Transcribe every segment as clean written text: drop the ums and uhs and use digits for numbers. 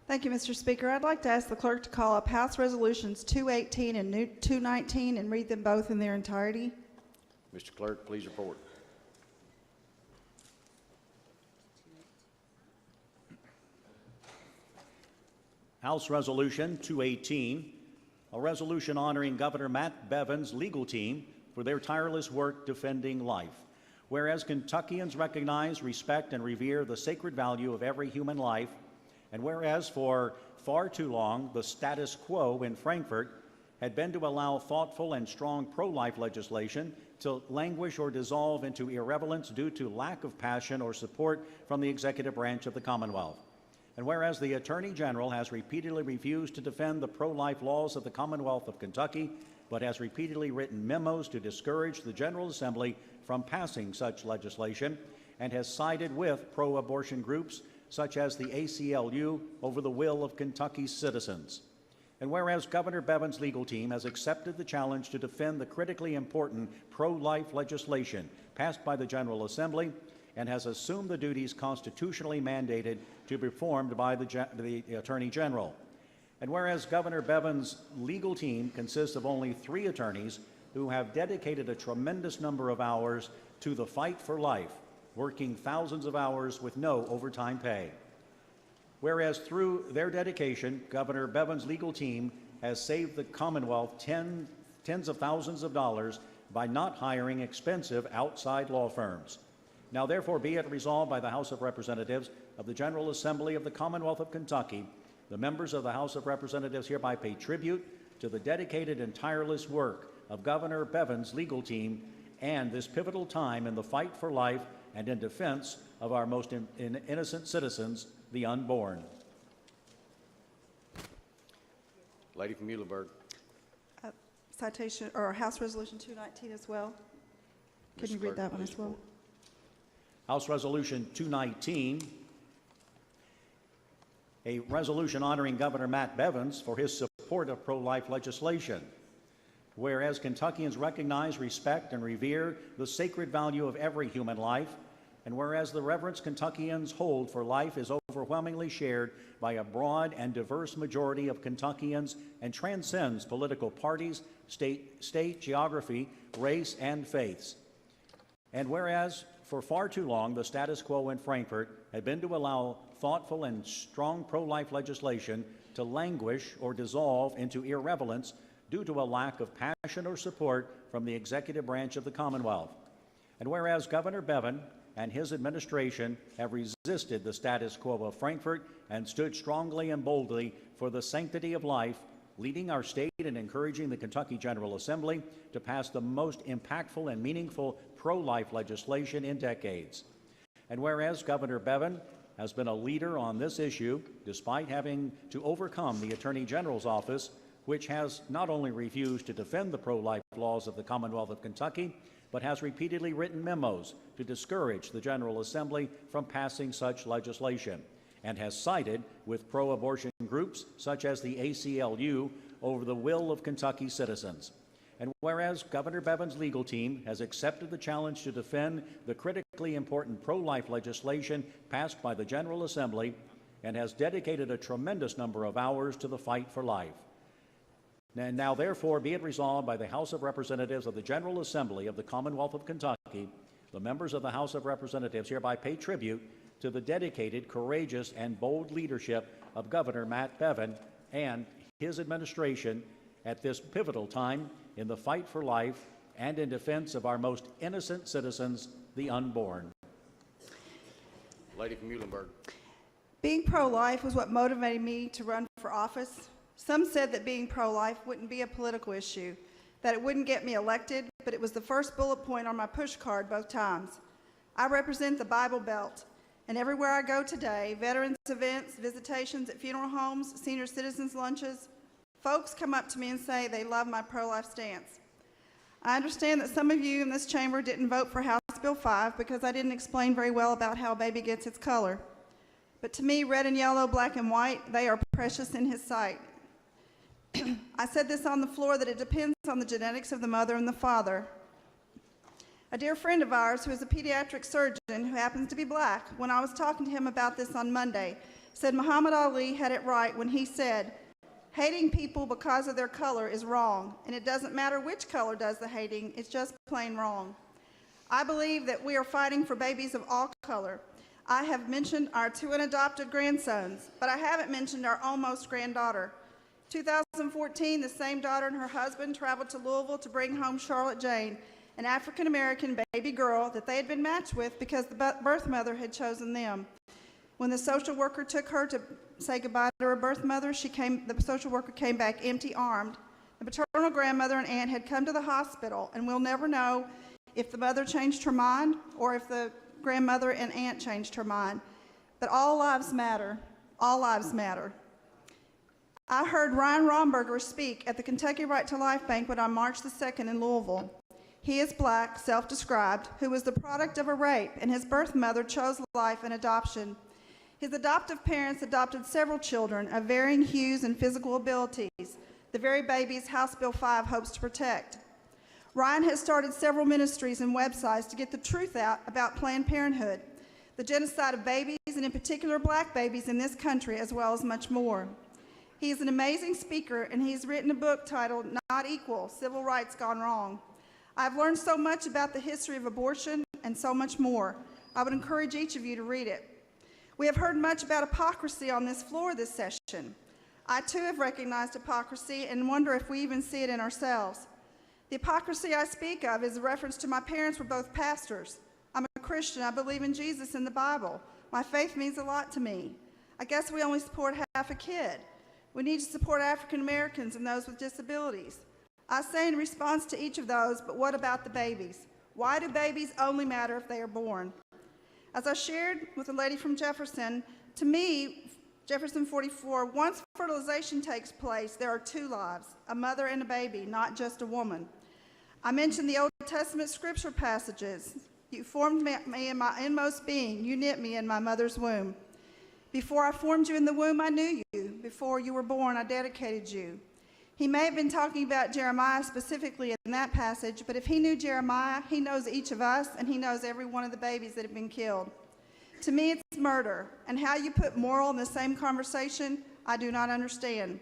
Thank you, Mr. Speaker. I'd like to ask the clerk to call up House Resolutions 218 and 219 and read them both in their entirety. Mr. Clerk, please report. House Resolution 218, a resolution honoring Governor Matt Bevin's legal team for their tireless work defending life. Whereas Kentuckians recognize, respect, and revere the sacred value of every human life, and whereas for far too long the status quo in Frankfort had been to allow thoughtful and strong pro-life legislation to languish or dissolve into irrelevance due to lack of passion or support from the executive branch of the Commonwealth. And whereas the Attorney General has repeatedly refused to defend the pro-life laws of the Commonwealth of Kentucky, but has repeatedly written memos to discourage the General Assembly from passing such legislation, and has sided with pro-abortion groups such as the ACLU over the will of Kentucky's citizens. And whereas Governor Bevin's legal team has accepted the challenge to defend the critically important pro-life legislation passed by the General Assembly, and has assumed the duties constitutionally mandated to be performed by the Attorney General. And whereas Governor Bevin's legal team consists of only 3 attorneys who have dedicated a tremendous number of hours to the fight for life, working thousands of hours with no overtime pay. Whereas through their dedication, Governor Bevin's legal team has saved the Commonwealth tens of thousands of dollars by not hiring expensive outside law firms. Now therefore be it resolved by the House of Representatives of the General Assembly of the Commonwealth of Kentucky, the members of the House of Representatives hereby pay tribute to the dedicated and tireless work of Governor Bevin's legal team and this pivotal time in the fight for life and in defense of our most innocent citizens, the unborn. Lady from Muhlenberg. Citation or House Resolution 219 as well. Can you read that one as well? House Resolution 219, a resolution honoring Governor Matt Bevins for his support of pro-life legislation. Whereas Kentuckians recognize, respect, and revere the sacred value of every human life, and whereas the reverence Kentuckians hold for life is overwhelmingly shared by a broad and diverse majority of Kentuckians and transcends political parties, state geography, race, and faiths. And whereas for far too long the status quo in Frankfort had been to allow thoughtful and strong pro-life legislation to languish or dissolve into irrelevance due to a lack of passion or support from the executive branch of the Commonwealth. And whereas Governor Bevin and his administration have resisted the status quo of Frankfort and stood strongly and boldly for the sanctity of life, leading our state and encouraging the Kentucky General Assembly to pass the most impactful and meaningful pro-life legislation in decades. And whereas Governor Bevin has been a leader on this issue, despite having to overcome the Attorney General's office, which has not only refused to defend the pro-life laws of the Commonwealth of Kentucky, but has repeatedly written memos to discourage the General Assembly from passing such legislation, and has sided with pro-abortion groups such as the ACLU over the will of Kentucky citizens. And whereas Governor Bevin's legal team has accepted the challenge to defend the critically important pro-life legislation passed by the General Assembly and has dedicated a tremendous number of hours to the fight for life. And now therefore be it resolved by the House of Representatives of the General Assembly of the Commonwealth of Kentucky, the members of the House of Representatives hereby pay tribute to the dedicated, courageous, and bold leadership of Governor Matt Bevin and his administration at this pivotal time in the fight for life and in defense of our most innocent citizens, the unborn. Lady from Muhlenberg. Being pro-life was what motivated me to run for office. Some said that being pro-life wouldn't be a political issue, that it wouldn't get me elected, but it was the first bullet point on my push card both times. I represent the Bible Belt, and everywhere I go today, veterans events, visitations at funeral homes, senior citizens lunches, folks come up to me and say they love my pro-life stance. I understand that some of you in this chamber didn't vote for House Bill 5 because I didn't explain very well about how a baby gets its color. But to me, red and yellow, black and white, they are precious in His sight. I said this on the floor that it depends on the genetics of the mother and the father. A dear friend of ours who is a pediatric surgeon who happens to be black, when I was talking to him about this on Monday, said Muhammad Ali had it right when he said, "Hating people because of their color is wrong, and it doesn't matter which color does the hating, it's just plain wrong." I believe that we are fighting for babies of all color. I have mentioned our 2 unadopted grandsons, but I haven't mentioned our almost granddaughter. 2014, the same daughter and her husband traveled to Louisville to bring home Charlotte Jane, an African-American baby girl that they had been matched with because the birth mother had chosen them. When the social worker took her to say goodbye to her birth mother, the social worker came back empty-armed. The paternal grandmother and aunt had come to the hospital, and we'll never know if the mother changed her mind or if the grandmother and aunt changed her mind. But all lives matter. All lives matter. I heard Ryan Romberger speak at the Kentucky Right to Life banquet on March the 2nd in Louisville. He is black, self-described, who was the product of a rape, and his birth mother chose life and adoption. His adoptive parents adopted several children of varying hues and physical abilities, the very babies House Bill 5 hopes to protect. Ryan has started several ministries and websites to get the truth out about Planned Parenthood, the genocide of babies, and in particular black babies in this country, as well as much more. He is an amazing speaker, and he's written a book titled Not Equal: Civil Rights Gone Wrong. I've learned so much about the history of abortion and so much more. I would encourage each of you to read it. We have heard much about hypocrisy on this floor this session. I too have recognized hypocrisy and wonder if we even see it in ourselves. The hypocrisy I speak of is a reference to my parents were both pastors. I'm a Christian. I believe in Jesus and the Bible. My faith means a lot to me. I guess we only support half a kid. We need to support African Americans and those with disabilities. I say in response to each of those, but what about the babies? Why do babies only matter if they are born? As I shared with a lady from Jefferson, to me, Jefferson 44, once fertilization takes place, there are 2 lives, a mother and a baby, not just a woman. I mentioned the Old Testament scripture passages. You formed me in my inmost being. You knit me in my mother's womb. Before I formed you in the womb, I knew you. Before you were born, I dedicated you. He may have been talking about Jeremiah specifically in that passage, but if he knew Jeremiah, he knows each of us, and he knows every one of the babies that have been killed. To me, it's murder, and how you put moral in the same conversation, I do not understand.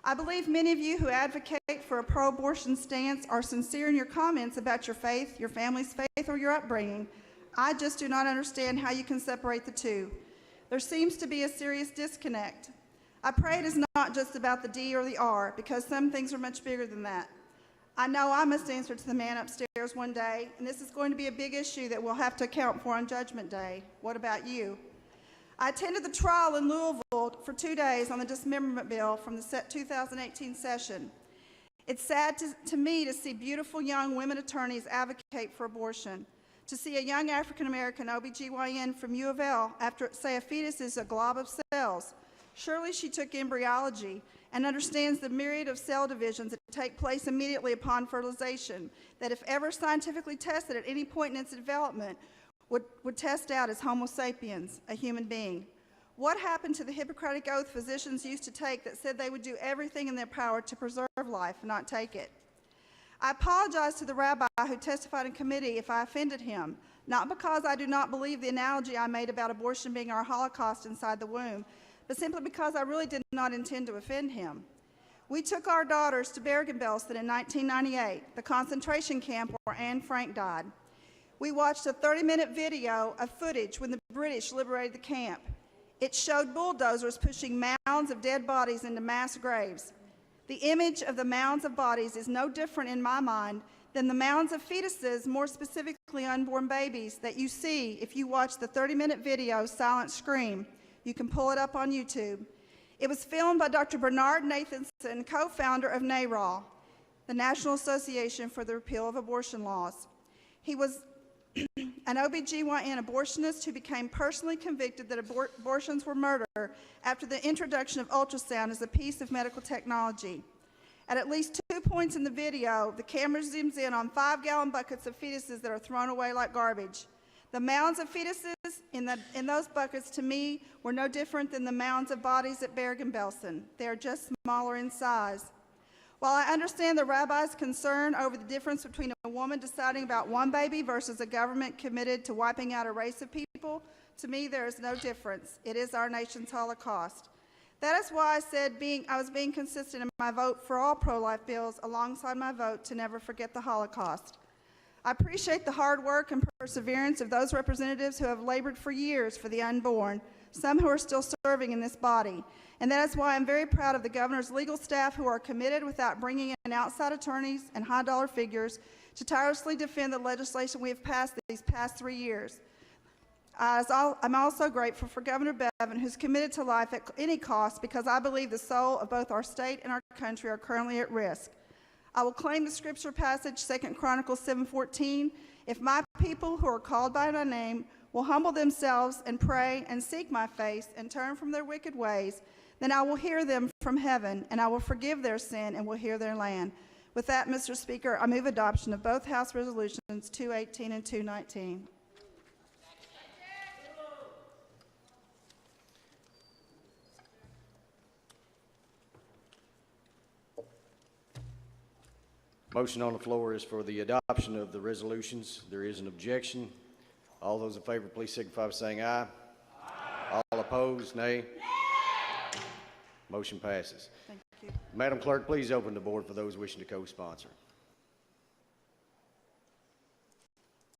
I believe many of you who advocate for a pro-abortion stance are sincere in your comments about your faith, your family's faith, or your upbringing. I just do not understand how you can separate the two. There seems to be a serious disconnect. I pray it is not just about the D or the R, because some things are much bigger than that. I know I must answer to the man upstairs one day, and this is going to be a big issue that we'll have to account for on Judgment Day. What about you? I attended the trial in Louisville for 2 days on the dismemberment bill from the 2018 session. It's sad to me to see beautiful young women attorneys advocate for abortion, to see a young African-American OBGYN from U of L say a fetus is a glob of cells. Surely she took embryology and understands the myriad of cell divisions that take place immediately upon fertilization, that if ever scientifically tested at any point in its development, would test out as Homo sapiens, a human being. What happened to the Hippocratic Oath physicians used to take that said they would do everything in their power to preserve life and not take it? I apologize to the rabbi who testified in committee if I offended him, not because I do not believe the analogy I made about abortion being our Holocaust inside the womb, but simply because I really did not intend to offend him. We took our daughters to Bergen-Belsen in 1998, the concentration camp where Anne Frank died. We watched a 30-minute video of footage when the British liberated the camp. It showed bulldozers pushing mounds of dead bodies into mass graves. The image of the mounds of bodies is no different in my mind than the mounds of fetuses, more specifically unborn babies, that you see if you watch the 30-minute video, Silent Scream. You can pull it up on YouTube. It was filmed by Dr. Bernard Nathanson, co-founder of NARAL, the National Association for the Repeal of Abortion Laws. He was an OBGYN abortionist who became personally convicted that abortions were murder after the introduction of ultrasound as a piece of medical technology. At least 2 points in the video, the camera zooms in on 5-gallon buckets of fetuses that are thrown away like garbage. The mounds of fetuses in those buckets, to me, were no different than the mounds of bodies at Bergen-Belsen. They are just smaller in size. While I understand the rabbi's concern over the difference between a woman deciding about one baby versus a government committed to wiping out a race of people, To me, there is no difference. It is our nation's Holocaust. That is why I said I was being consistent in my vote for all pro-life bills alongside my vote to never forget the Holocaust. I appreciate the hard work and perseverance of those representatives who have labored for years for the unborn, some who are still serving in this body. And that is why I'm very proud of the governor's legal staff who are committed without bringing in outside attorneys and high-dollar figures to tirelessly defend the legislation we have passed these past 3 years. I'm also grateful for Governor Bevin, who's committed to life at any cost, because I believe the soul of both our state and our country are currently at risk. I will claim the scripture passage, 2 Chronicles 7:14. If my people who are called by my name will humble themselves and pray and seek my face and turn from their wicked ways, then I will hear them from heaven, and I will forgive their sin and will heal their land. With that, Mr. Speaker, I move adoption of both House Resolutions 218 and 219. Motion on the floor is for the adoption of the resolutions. There is an objection. All those in favor, please signify by saying aye. Aye. All opposed, nay. Motion passes. Thank you. Madam Clerk, please open the board for those wishing to co-sponsor.